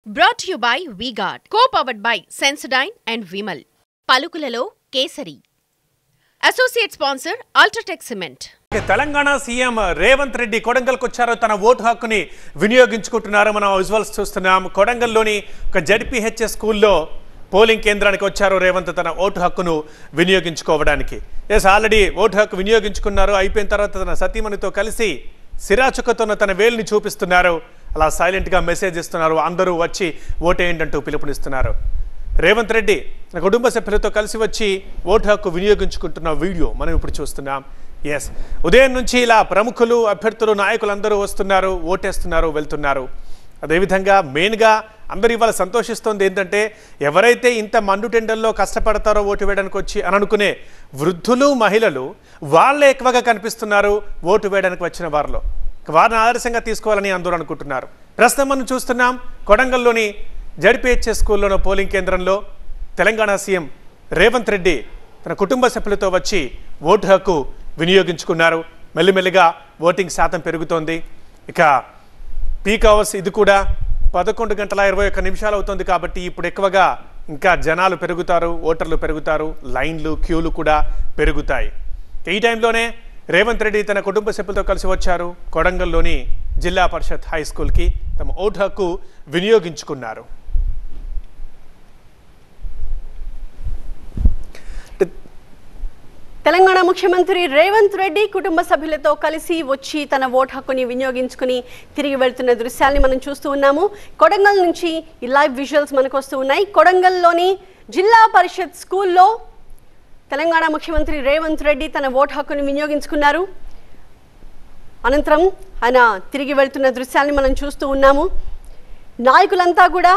Brought to you by V-Guard, co-powered by Sensodyne and Vimal. పలుకులలో Kesari. Associate sponsor Ultratech Cement. Telangana CM Revanth Reddy కొడంగల్కి వచ్చారు. తన vote హక్కుని వినియోగించుకుంటున్నారు. మనం విజువల్స్ చూస్తున్నాం. కొడంగల్లోని ఒక జెడ్పీహెచ్ఎస్ స్కూల్లో పోలింగ్ కేంద్రానికి వచ్చారు రేవంత్ తన ఓటు హక్కును వినియోగించుకోవడానికి. ఆల్రెడీ ఓటు హక్కు వినియోగించుకున్నారు. అయిపోయిన తర్వాత తన సతీమణితో కలిసి సిరాచుకతోన్న తన వేలుని చూపిస్తున్నారు. అలా సైలెంట్గా మెసేజ్ ఇస్తున్నారు. అందరూ వచ్చి ఓటేయండి అంటూ పిలుపునిస్తున్నారు. రేవంత్ రెడ్డి తన కుటుంబ సభ్యులతో కలిసి వచ్చి ఓటు హక్కు వినియోగించుకుంటున్న వీడియో మనం ఇప్పుడు చూస్తున్నాం. ఉదయం నుంచి ఇలా ప్రముఖులు, అభ్యర్థులు, నాయకులందరూ వస్తున్నారు, ఓటేస్తున్నారు, వెళ్తున్నారు. అదేవిధంగా మెయిన్గా అందరూ ఇవాళ సంతోషిస్తోంది ఏంటంటే, ఎవరైతే ఇంత మండుటెండల్లో కష్టపడతారో ఓటు వేయడానికి వచ్చి అని అనుకునే వృద్ధులు, మహిళలు వాళ్ళే ఎక్కువగా కనిపిస్తున్నారు ఓటు వేయడానికి వచ్చిన వారిలో. వారిని ఆదర్శంగా తీసుకోవాలని అందరూ అనుకుంటున్నారు. ప్రస్తుతం మనం చూస్తున్నాం కొడంగల్లోని జెడ్పీహెచ్ఎస్ స్కూల్లోని పోలింగ్ కేంద్రంలో తెలంగాణ సీఎం రేవంత్ రెడ్డి తన కుటుంబ సభ్యులతో వచ్చి ఓటు హక్కు వినియోగించుకున్నారు. మెల్లిమెల్లిగా ఓటింగ్ శాతం పెరుగుతోంది. ఇక పీక్ అవర్స్ ఇది కూడా 11 గంటల 21 నిమిషాలు అవుతుంది. కాబట్టి ఇప్పుడు ఎక్కువగా ఇంకా జనాలు పెరుగుతారు, ఓటర్లు పెరుగుతారు, లైన్లు, క్యూలు కూడా పెరుగుతాయి. ఈ టైంలోనే రేవంత్ రెడ్డి తన కుటుంబ సభ్యులతో కలిసి వచ్చారు. కొడంగల్లోని జిల్లా పరిషత్ హై స్కూల్కి తమ ఓటు హక్కు వినియోగించుకున్నారు. తెలంగాణ ముఖ్యమంత్రి రేవంత్ రెడ్డి కుటుంబ సభ్యులతో కలిసి వచ్చి తన ఓటు హక్కుని వినియోగించుకుని తిరిగి వెళ్తున్న దృశ్యాల్ని మనం చూస్తూ ఉన్నాము. కొడంగల్ నుంచి ఈ లైవ్ విజువల్స్ మనకు వస్తూ ఉన్నాయి. కొడంగల్లోని జిల్లా పరిషత్ స్కూల్లో తెలంగాణ ముఖ్యమంత్రి రేవంత్ రెడ్డి తన ఓటు హక్కుని వినియోగించుకున్నారు. అనంతరం ఆయన తిరిగి వెళ్తున్న దృశ్యాల్ని మనం చూస్తూ ఉన్నాము. నాయకులంతా కూడా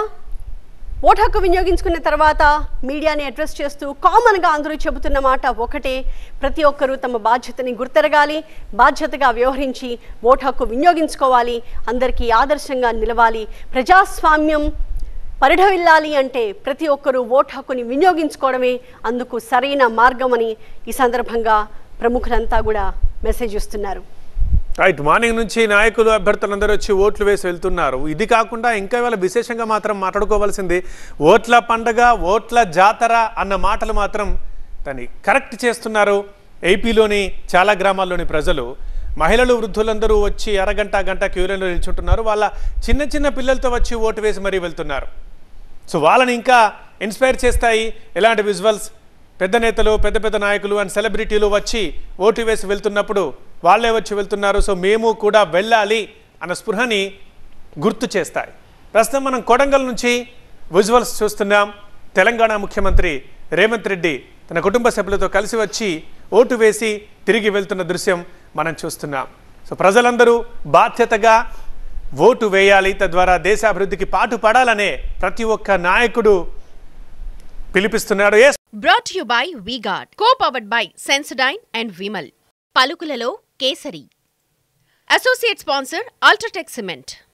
ఓటు హక్కు వినియోగించుకున్న తర్వాత మీడియాని అడ్రస్ చేస్తూ కామన్గా అందరూ చెబుతున్న మాట ఒకటే, ప్రతి ఒక్కరూ తమ బాధ్యతని గుర్తెరగాలి, బాధ్యతగా వ్యవహరించి ఓటు హక్కు వినియోగించుకోవాలి, అందరికీ ఆదర్శంగా నిలవాలి, ప్రజాస్వామ్యం పరిఢవిల్లాలి అంటే ప్రతి ఒక్కరూ ఓటు హక్కుని వినియోగించుకోవడమే అందుకు సరైన మార్గం అని ఈ సందర్భంగా ప్రముఖులంతా కూడా మెసేజ్ ఇస్తున్నారు. రైట్, మార్నింగ్ నుంచి నాయకులు, అభ్యర్థులందరూ వచ్చి ఓట్లు వేసి వెళ్తున్నారు. ఇది కాకుండా ఇంకా ఇవాళ విశేషంగా మాత్రం మాట్లాడుకోవాల్సింది ఓట్ల పండగ, ఓట్ల జాతర అన్న మాటలు మాత్రం దాన్ని కరెక్ట్ చేస్తున్నారు. ఏపీలోని చాలా గ్రామాల్లోని ప్రజలు, మహిళలు, వృద్ధులందరూ వచ్చి అరగంట, గంట క్యూలైన్లో నిల్చుంటున్నారు. వాళ్ళ చిన్న చిన్న పిల్లలతో వచ్చి ఓటు వేసి మరీ వెళ్తున్నారు. సో వాళ్ళని ఇంకా ఇన్స్పైర్ చేస్తాయి ఎలాంటి విజువల్స్. పెద్ద నేతలు, పెద్ద పెద్ద నాయకులు అండ్ సెలబ్రిటీలు వచ్చి ఓటు వేసి వెళ్తున్నప్పుడు వాళ్ళే వచ్చి వెళ్తున్నారు, సో మేము కూడా వెళ్ళాలి అన్న స్పృహని గుర్తు చేస్తాయి. ప్రస్తుతం మనం కొడంగల్ నుంచి విజువల్స్ చూస్తున్నాం. తెలంగాణ ముఖ్యమంత్రి రేవంత్ రెడ్డి తన కుటుంబ సభ్యులతో కలిసి వచ్చి ఓటు వేసి తిరిగి వెళ్తున్న దృశ్యం మనం చూస్తున్నాం. సో ప్రజలందరూ బాధ్యతగా ఓటు వేయాలి, తద్వారా దేశ అభివృద్ధికి పాటుపడాలనే ప్రతి ఒక్క నాయకుడు పిలిపిస్తున్నాడు. Brought to you by V-Guard, co-powered by Sensodyne and Vimal. పలుకులలో Kesari. Associate sponsor Ultratech Cement.